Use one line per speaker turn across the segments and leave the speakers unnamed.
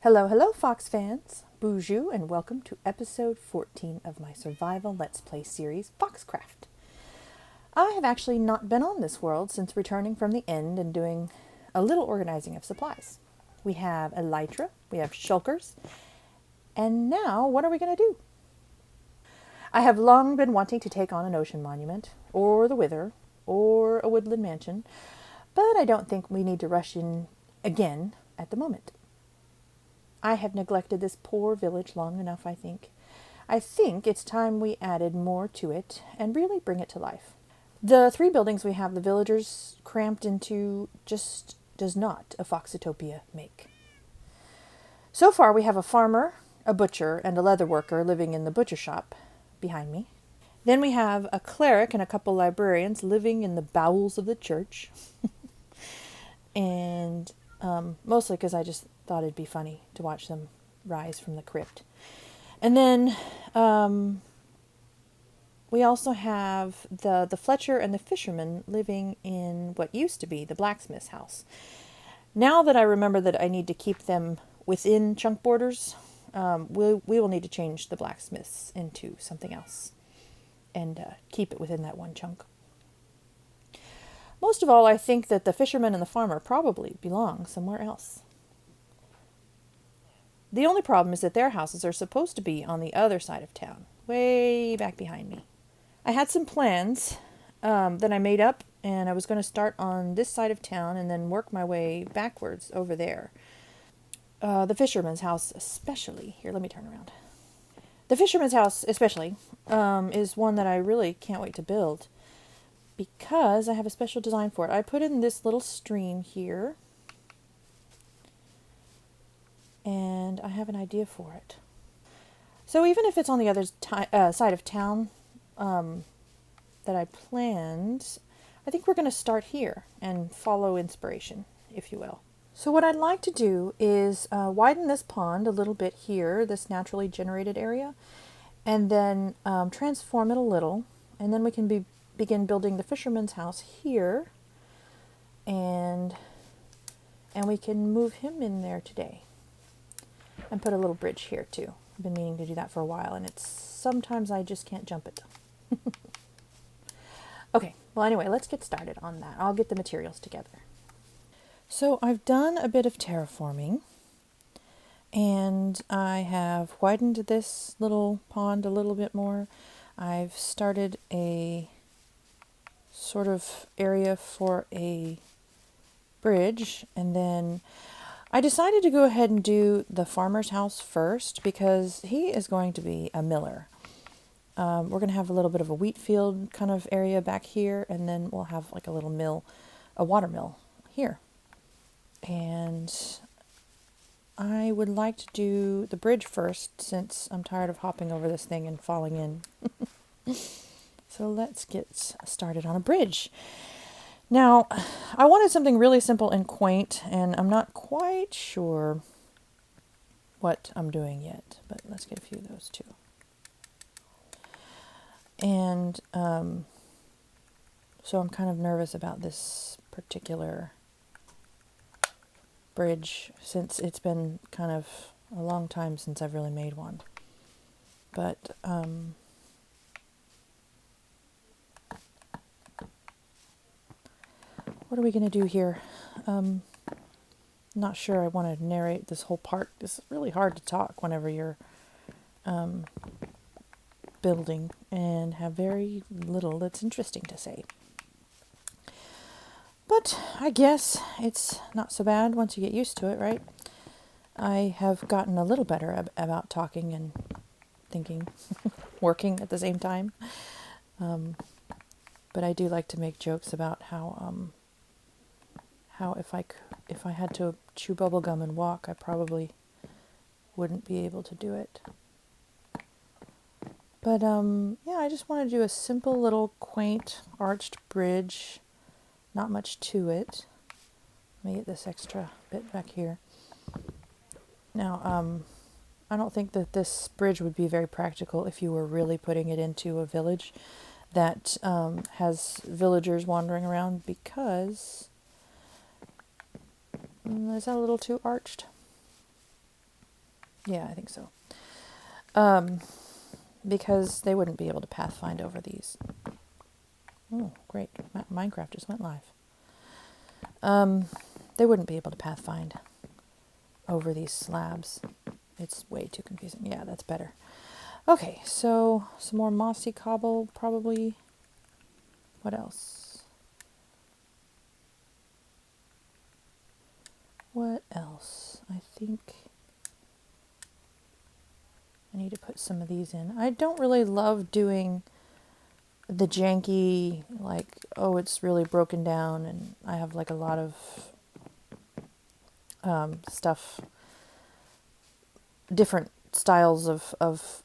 Hello, hello, Fox fans! Boozhoo, and welcome to episode 14 of my survival Let's Play series, FoxCraft. I have actually not been on this world since returning from the end and doing a little organizing of supplies. We have elytra, we have shulkers, and now what are we going to do? I have long been wanting to take on an ocean monument, or the Wither, or a woodland mansion, but I don't think we need to rush in again at the moment. I have neglected this poor village long enough, I think. I think it's time we added more to it and really bring it to life. The 3 buildings we have the villagers cramped into just does not a Foxotopia make. So far we have a farmer, a butcher, and a leather worker living in the butcher shop behind me. Then we have a cleric and a couple librarians living in the bowels of the church. And mostly because I just thought it'd be funny to watch them rise from the crypt. And then we also have the Fletcher and the fisherman living in what used to be the blacksmith's house. Now that I remember that I need to keep them within chunk borders, we will need to change the blacksmiths into something else and keep it within that one chunk. Most of all, I think that the fisherman and the farmer probably belong somewhere else. The only problem is that their houses are supposed to be on the other side of town, way back behind me. I had some plans that I made up, and I was going to start on this side of town and then work my way backwards over there. The fisherman's house especially. Here, let me turn around. The fisherman's house especially is one that I really can't wait to build, because I have a special design for it. I put in this little stream here, and I have an idea for it. So even if it's on the other side of town that I planned, I think we're going to start here and follow inspiration, if you will. So what I'd like to do is widen this pond a little bit here, this naturally generated area, and then transform it a little, and then we can begin building the fisherman's house here, and we can move him in there today and put a little bridge here too. I've been meaning to do that for a while, and it's sometimes I just can't jump it. Okay, well anyway, let's get started on that. I'll get the materials together. So I've done a bit of terraforming, and I have widened this little pond a little bit more. I've started a sort of area for a bridge, and then I decided to go ahead and do the farmer's house first because he is going to be a miller. We're going to have a little bit of a wheat field kind of area back here, and then we'll have like a little mill, a water mill here. And I would like to do the bridge first since I'm tired of hopping over this thing and falling in. So let's get started on a bridge. Now, I wanted something really simple and quaint, and I'm not quite sure what I'm doing yet, but let's get a few of those too. And so I'm kind of nervous about this particular bridge since it's been kind of a long time since I've really made one. But what are we going to do here? Not sure I want to narrate this whole part. It's really hard to talk whenever you're building and have very little that's interesting to say. But I guess it's not so bad once you get used to it, right? I have gotten a little better about talking and thinking, working at the same time. But I do like to make jokes about how if I had to chew bubblegum and walk, I probably wouldn't be able to do it. But yeah, I just want to do a simple little quaint arched bridge. Not much to it. Let me get this extra bit back here. Now, I don't think that this bridge would be very practical if you were really putting it into a village that has villagers wandering around, because is that a little too arched? Yeah, I think so. Because they wouldn't be able to pathfind over these. Oh, great. Minecraft just went live. They wouldn't be able to pathfind over these slabs. It's way too confusing. Yeah, that's better. Okay, so some more mossy cobble, probably. What else? What else? I think I need to put some of these in. I don't really love doing the janky, like, oh, it's really broken down, and I have like a lot of stuff, different styles of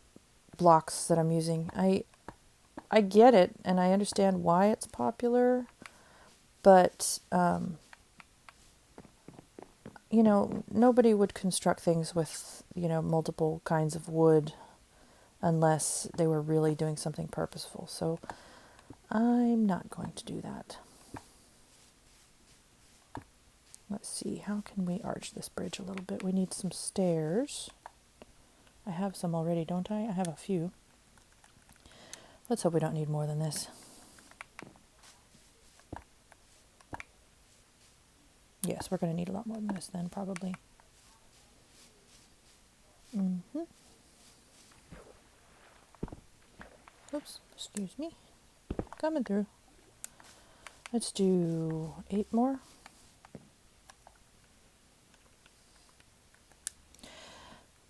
blocks that I'm using. I get it, and I understand why it's popular, but you know, nobody would construct things with, you know, multiple kinds of wood unless they were really doing something purposeful. So I'm not going to do that. Let's see, how can we arch this bridge a little bit? We need some stairs. I have some already, don't I? I have a few. Let's hope we don't need more than this. Yes, we're going to need a lot more than this then, probably. Oops, excuse me. Coming through. Let's do 8 more.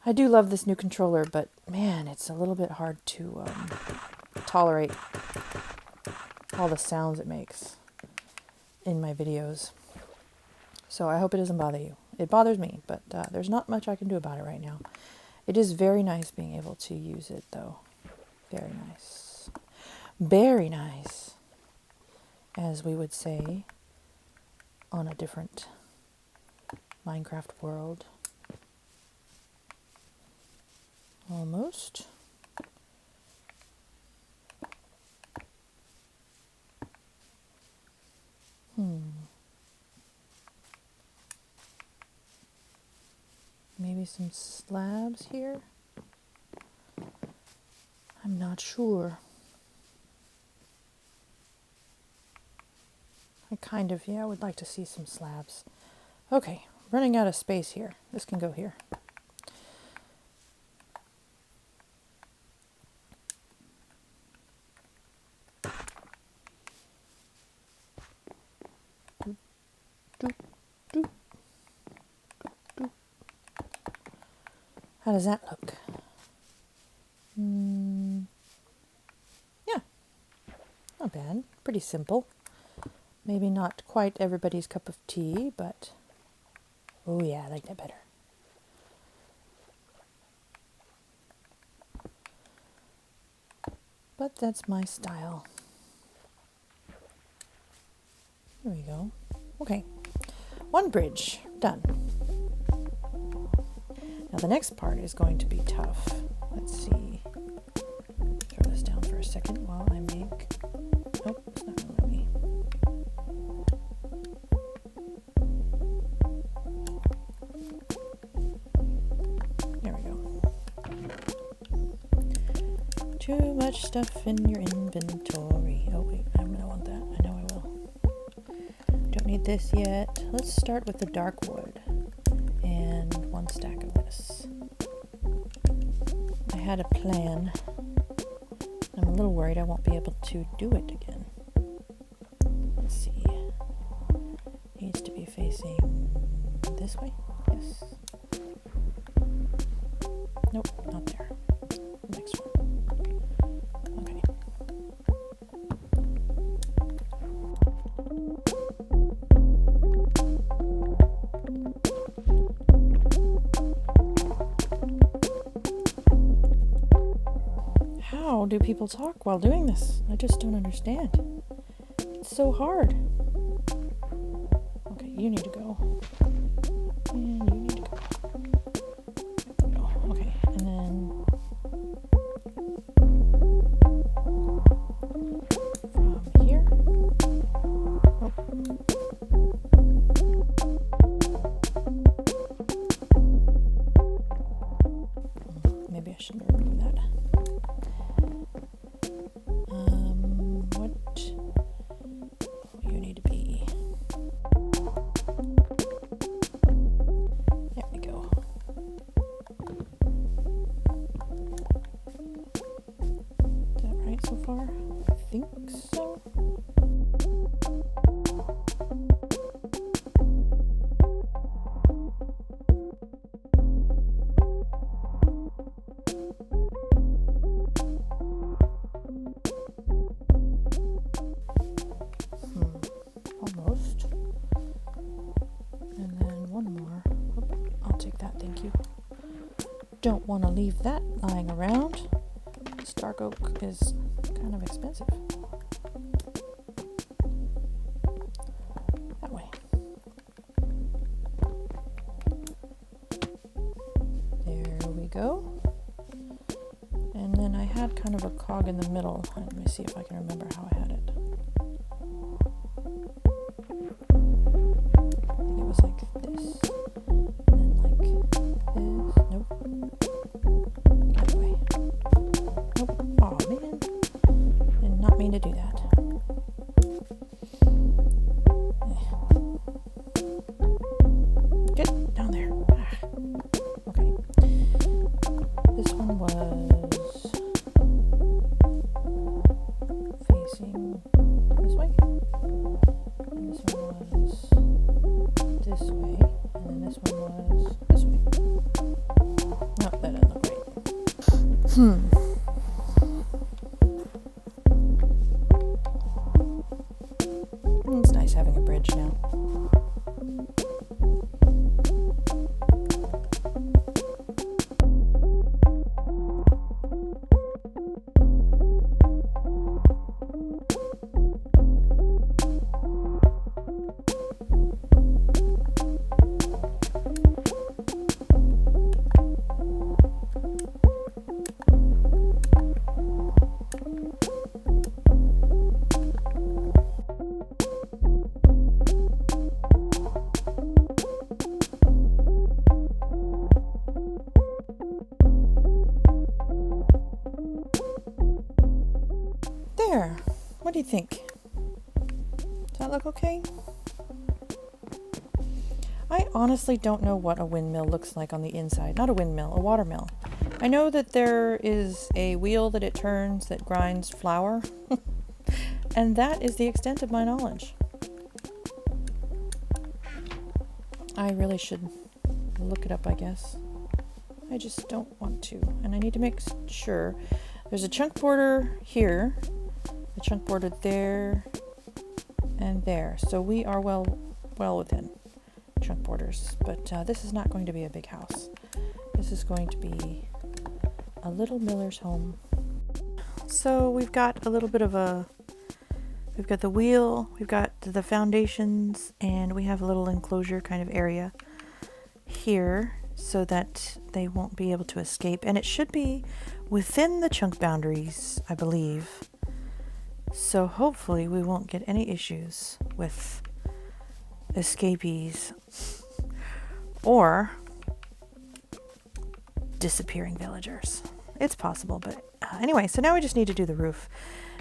I do love this new controller, but man, it's a little bit hard to tolerate all the sounds it makes in my videos. So I hope it doesn't bother you. It bothers me, but there's not much I can do about it right now. It is very nice being able to use it, though. Very nice. Very nice, as we would say on a different Minecraft world. Almost. Maybe some slabs here? I'm not sure. I would like to see some slabs. Okay, running out of space here. This can go here. How does that look? Yeah, not bad. Pretty simple. Maybe not quite everybody's cup of tea, but oh yeah, I like that better. But that's my style. There we go. Okay, one bridge, done. Now the next part is going to be tough. Let's see. Throw this down for a second while I make... Oh, it's not going to let me. There we go. Too much stuff in your inventory. Oh wait, I'm going to want that. I know I will. Don't need this yet. Let's start with the dark wood. And 1 stack of this. I had a plan. I'm a little worried I won't be able to do it again. Let's see. Needs to be facing this way. Yes. Nope, not there. Next one. Okay. How do people talk while doing this? I just don't understand. It's so hard. Okay, you need to go. And you need to go. Oh, okay, and then from here. Oh. far? I think so. Almost. And then one more. Oop, I'll take that, thank you. Don't want to leave that lying around. This dark oak is kind of expensive. That way. There we go. And then I had kind of a cog in the middle. Let me see if I can remember how I had it. I think it was like this. And then like this. Nope. That way. Nope. Oh man. Did not mean to do that. Get down there. Ah. Okay. This one was facing this way. And this one was this way. And then this one was this way. No, that doesn't look right. It's nice having a bridge now. There. What do you think? Does that look okay? I honestly don't know what a windmill looks like on the inside. Not a windmill, a watermill. I know that there is a wheel that it turns that grinds flour. And that is the extent of my knowledge. I really should look it up, I guess. I just don't want to. And I need to make sure there's a chunk border here, a chunk border there, and there. So we are well within chunk borders. But this is not going to be a big house. This is going to be a little miller's home. So we've got a little bit of a, we've got the wheel, we've got the foundations, and we have a little enclosure kind of area here so that they won't be able to escape. And it should be within the chunk boundaries, I believe. So hopefully we won't get any issues with escapees or disappearing villagers. It's possible, but anyway, so now we just need to do the roof.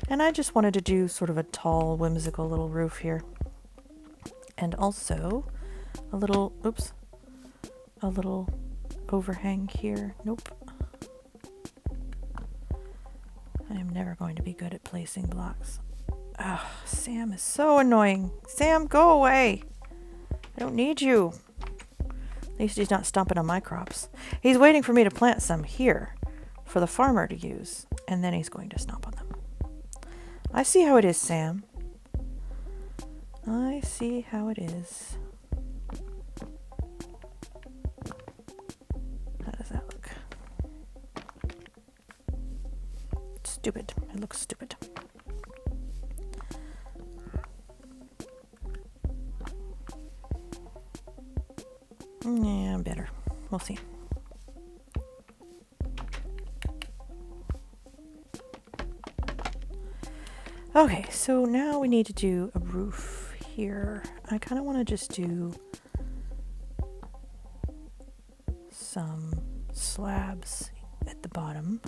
And I just wanted to do sort of a tall, whimsical little roof here. And also a little, oops, a little overhang here. Nope. I am never going to be good at placing blocks. Ugh, Sam is so annoying. Sam, go away. I don't need you. At least he's not stomping on my crops. He's waiting for me to plant some here for the farmer to use, and then he's going to stomp on them. I see how it is, Sam. I see how it is. How does that look? Stupid. It looks stupid. Yeah, better. We'll see. Okay, so now we need to do a roof here. I kind of want to just do some slabs at the bottom,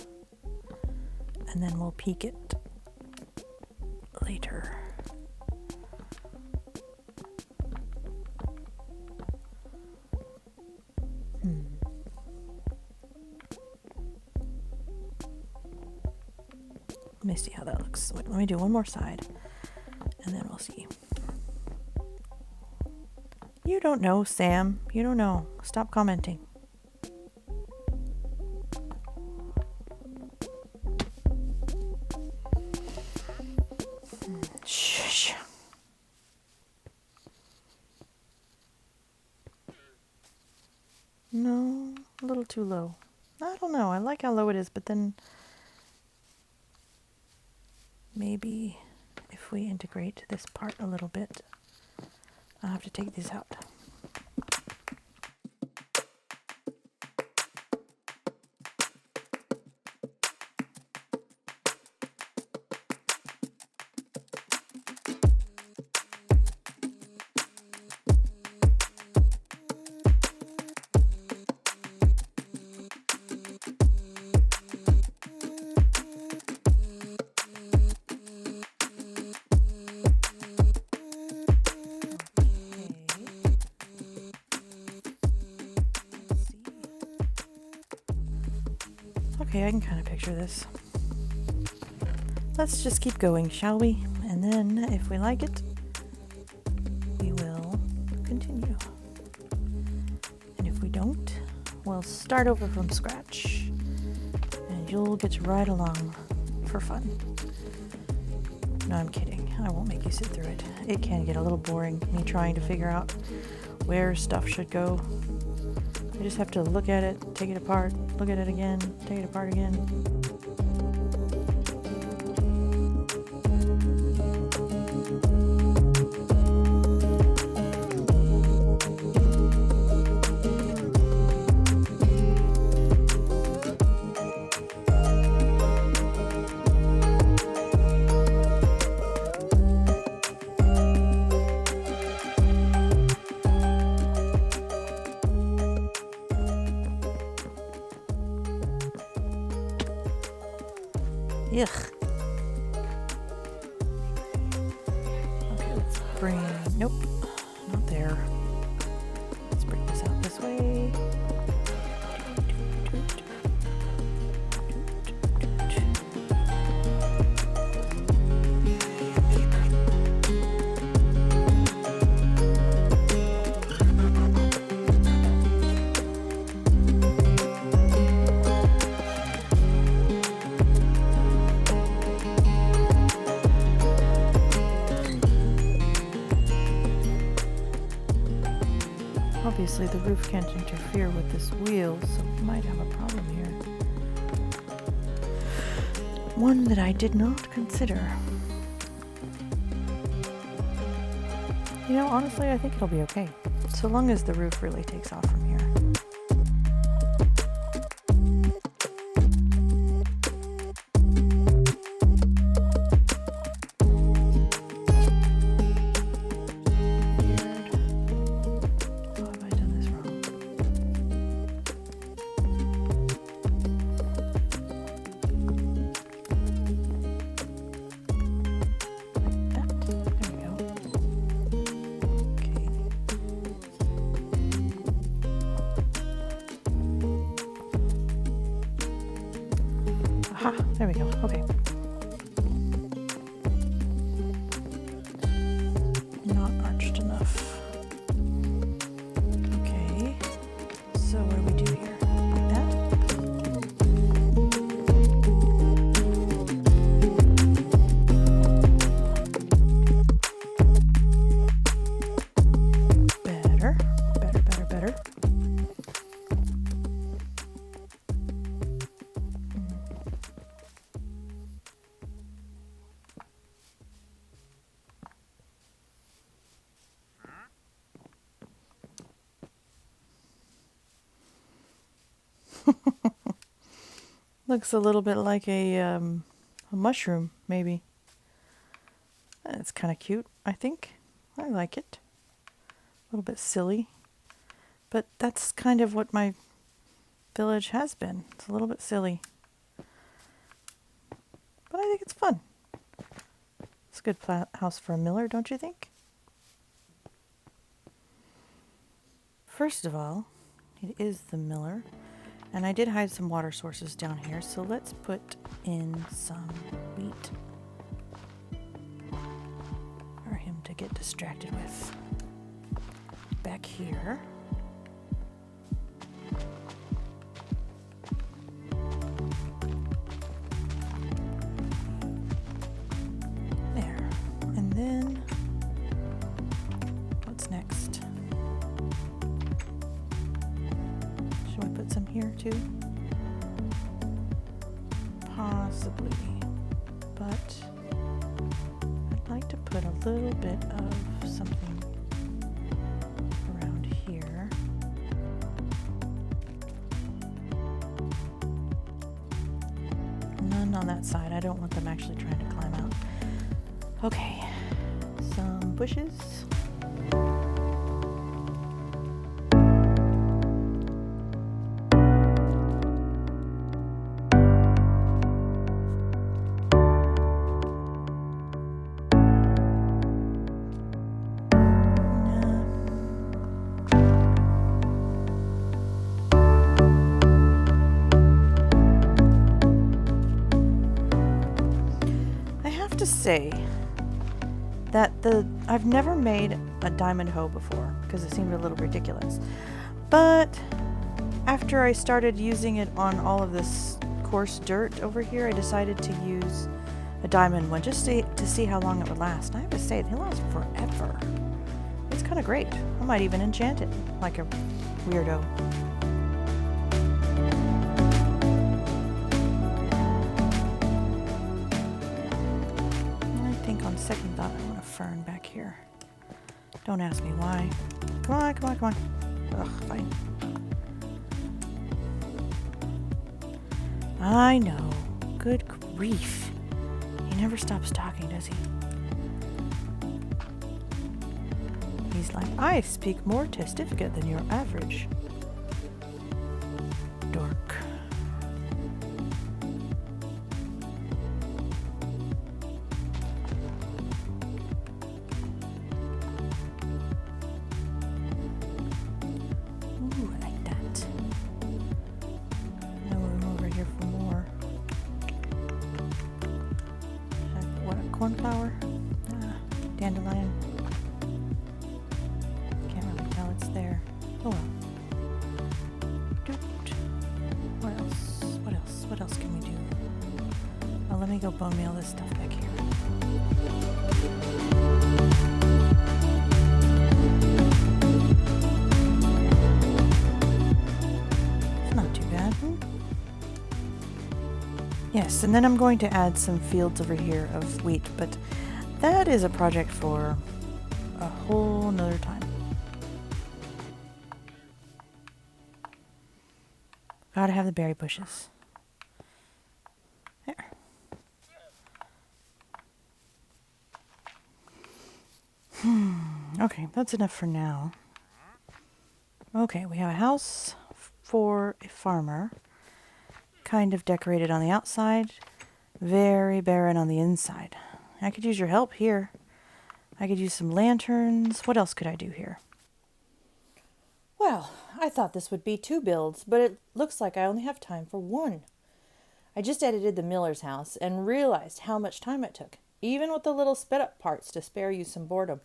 and then we'll peak it later. Let me see how that looks. Wait, let me do one more side, and then we'll see. You don't know, Sam. You don't know. Stop commenting. Shush. No, a little too low. I don't know. I like how low it is, but then maybe if we integrate this part a little bit, I'll have to take these out. Okay, I can kind of picture this. Let's just keep going, shall we? And then, if we like it, we will continue. And if we don't, we'll start over from scratch. And you'll get to ride along for fun. No, I'm kidding. I won't make you sit through it. It can get a little boring, me trying to figure out where stuff should go. I just have to look at it, take it apart, look at it again, take it apart again. Ugh. Okay, let's bring, nope, not there. Let's bring this out this way. Obviously the roof can't interfere with this wheel, so we might have a problem here. One that I did not consider. You know, honestly, I think it'll be okay. So long as the roof really takes off from here. There we go. Okay. Not arched enough. Okay. So what do we do here? Like that? Better. Better, better, better. Looks a little bit like a mushroom, maybe. It's kind of cute, I think. I like it. A little bit silly. But that's kind of what my village has been. It's a little bit silly. But I think it's fun. It's a good house for a miller, don't you think? First of all, it is the miller. And I did hide some water sources down here, so let's put in some wheat for him to get distracted with. Back here. There. And then, what's next? Should we put some here too? Possibly. But I'd like to put a little bit of something around here. None on that side. I don't want them actually trying to climb out. Okay. Some bushes. Say that I've never made a diamond hoe before because it seemed a little ridiculous, but after I started using it on all of this coarse dirt over here, I decided to use a diamond one just to see how long it would last. I have to say, it lasts forever. It's kind of great. I might even enchant it like a weirdo. On second thought, I want a fern back here. Don't ask me why. Come on, come on, come on. Ugh, fine. I know. Good grief. He never stops talking, does he? He's like, I speak more testificate than your average dork. Cornflower, dandelion. Can't really tell it's there. Oh well. What else? What else? What else can we do? Oh, let me go bone meal this stuff back here. It's not too bad. Yes, and then I'm going to add some fields over here of wheat, but that is a project for a whole nother time. Gotta have the berry bushes. There. Okay, that's enough for now. Okay, we have a house for a farmer. Kind of decorated on the outside, very barren on the inside. I could use your help here. I could use some lanterns. What else could I do here? Well, I thought this would be 2 builds, but it looks like I only have time for 1. I just edited the miller's house and realized how much time it took, even with the little sped up parts to spare you some boredom.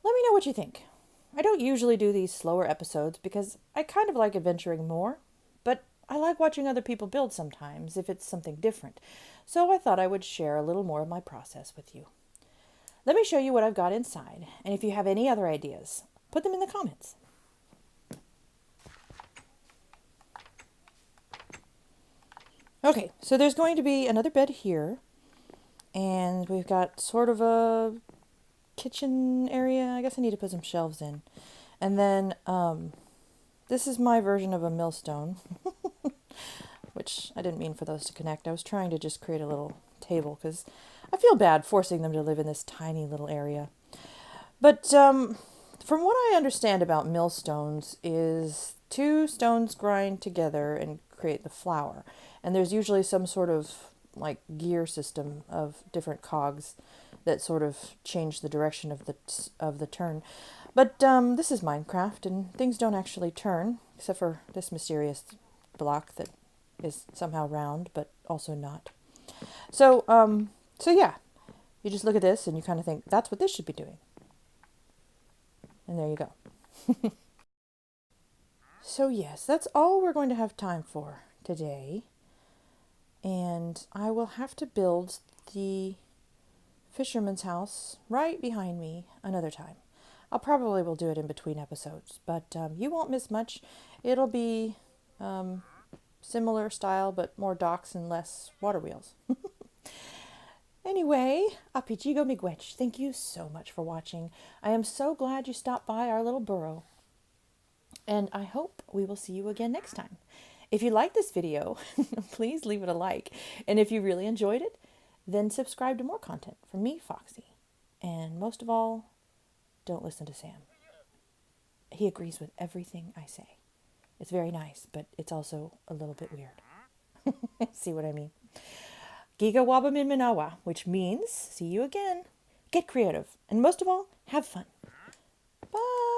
Let me know what you think. I don't usually do these slower episodes because I kind of like adventuring more, but I like watching other people build sometimes if it's something different, so I thought I would share a little more of my process with you. Let me show you what I've got inside, and if you have any other ideas, put them in the comments. Okay, so there's going to be another bed here, and we've got sort of a kitchen area. I guess I need to put some shelves in. And then this is my version of a millstone, which I didn't mean for those to connect. I was trying to just create a little table because I feel bad forcing them to live in this tiny little area. But from what I understand about millstones is 2 stones grind together and create the flour. And there's usually some sort of like gear system of different cogs that sort of change the direction of the turn. But this is Minecraft, and things don't actually turn, except for this mysterious block that is somehow round, but also not. So, so yeah, you just look at this and you kind of think, that's what this should be doing. And there you go. So yes, that's all we're going to have time for today. And I will have to build the fisherman's house right behind me another time. I'll probably will do it in between episodes, but you won't miss much. It'll be similar style, but more docks and less water wheels. Anyway, apichigo miigwech, thank you so much for watching. I am so glad you stopped by our little burrow. And I hope we will see you again next time. If you like this video, please leave it a like. And if you really enjoyed it, then subscribe to more content from me, Foxy. And most of all, don't listen to Sam. He agrees with everything I say. It's very nice, but it's also a little bit weird. See what I mean? Giga waba min minawa, which means see you again. Get creative. And most of all, have fun. Bye.